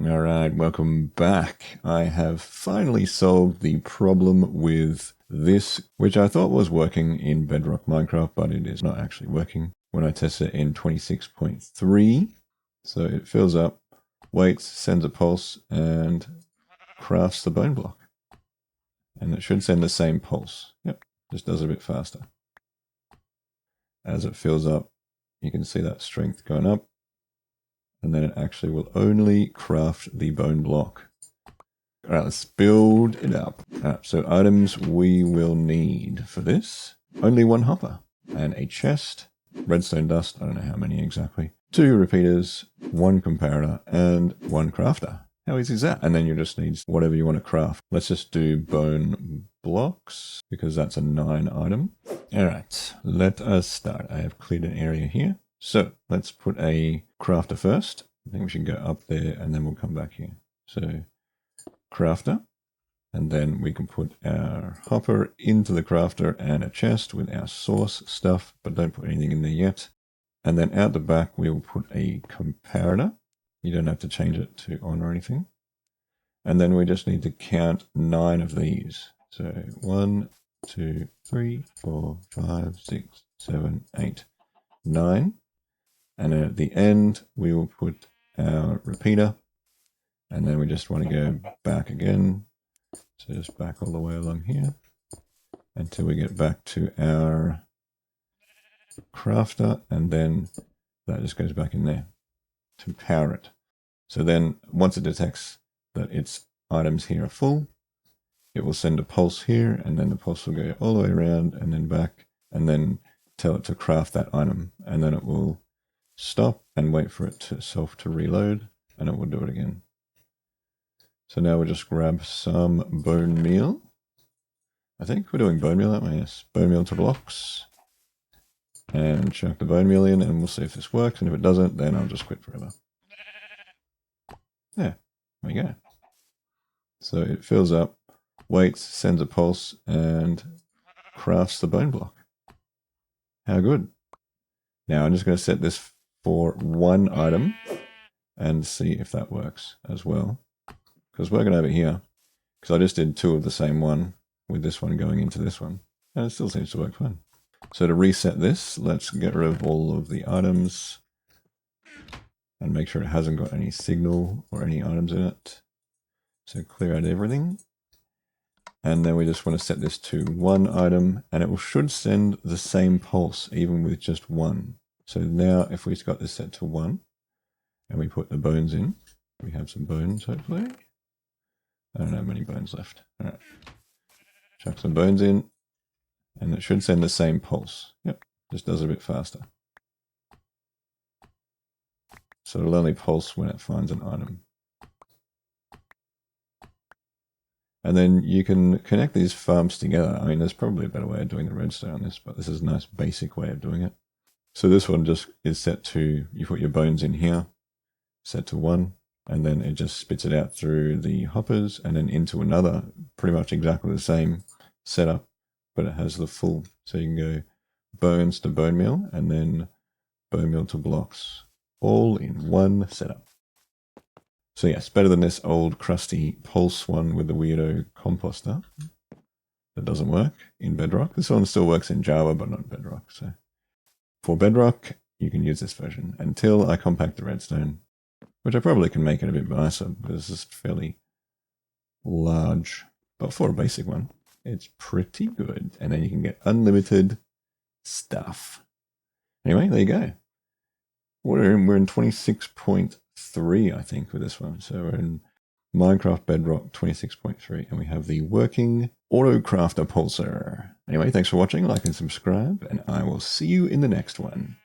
Alright, welcome back. I have finally solved the problem with this, which I thought was working in Bedrock Minecraft, but it is not actually working when I test it in 26.3. So it fills up, waits, sends a pulse, and crafts the bone block. And it should send the same pulse. Yep, just does it a bit faster. As it fills up, you can see that strength going up. And then it actually will only craft the bone block. Alright, let's build it up. Alright, so items we will need for this. Only one hopper and a chest, redstone dust, I don't know how many exactly, 2 repeaters, 1 comparator, and 1 crafter. How easy is that? And then you just need whatever you want to craft. Let's just do bone blocks because that's a 9 item. Alright, let us start. I have cleared an area here. So let's put a crafter first. I think we should go up there and then we'll come back here. So crafter, and then we can put our hopper into the crafter and a chest with our source stuff, but don't put anything in there yet. And then out the back we will put a comparator. You don't have to change it to on or anything. And then we just need to count 9 of these. So 1, 2, 3, 4, 5, 6, 7, 8, 9. And then at the end, we will put our repeater. And then we just want to go back again. So just back all the way along here until we get back to our crafter. And then that just goes back in there to power it. So then once it detects that its items here are full, it will send a pulse here. And then the pulse will go all the way around and then back. And then tell it to craft that item. And then it will stop and wait for it to reload, and it will do it again. So now we'll just grab some bone meal. I think we're doing bone meal, aren't we? Yes. Bone meal to blocks. And chuck the bone meal in, and we'll see if this works. And if it doesn't, then I'll just quit forever. Yeah, there we go. So it fills up, waits, sends a pulse, and crafts the bone block. How good. Now I'm just going to set this for 1 item and see if that works as well. Because working over here, because I just did 2 of the same one with this one going into this one, and it still seems to work fine. So to reset this, let's get rid of all of the items and make sure it hasn't got any signal or any items in it. So clear out everything. And then we just want to set this to 1 item, and it should send the same pulse even with just 1. So now if we've got this set to 1 and we put the bones in, we have some bones hopefully. I don't have many bones left. All right. Chuck some bones in and it should send the same pulse. Yep, just does it a bit faster. So it'll only pulse when it finds an item. And then you can connect these farms together. I mean, there's probably a better way of doing the redstone on this, but this is a nice basic way of doing it. So this one just is set to, you put your bones in here, set to 1, and then it just spits it out through the hoppers and then into another, pretty much exactly the same setup, but it has the full. So you can go bones to bone meal and then bone meal to blocks, all in one setup. So yes, better than this old crusty pulse one with the weirdo composter that doesn't work in Bedrock. This one still works in Java, but not Bedrock. So for Bedrock, you can use this version until I compact the redstone, which I probably can make it a bit nicer because it's fairly large. But for a basic one, it's pretty good. And then you can get unlimited stuff. Anyway, there you go. We're in 26.3, I think, with this one. So we're in Minecraft Bedrock 26.3, and we have the working auto crafter pulsar. Anyway, thanks for watching, like and subscribe, and I will see you in the next one.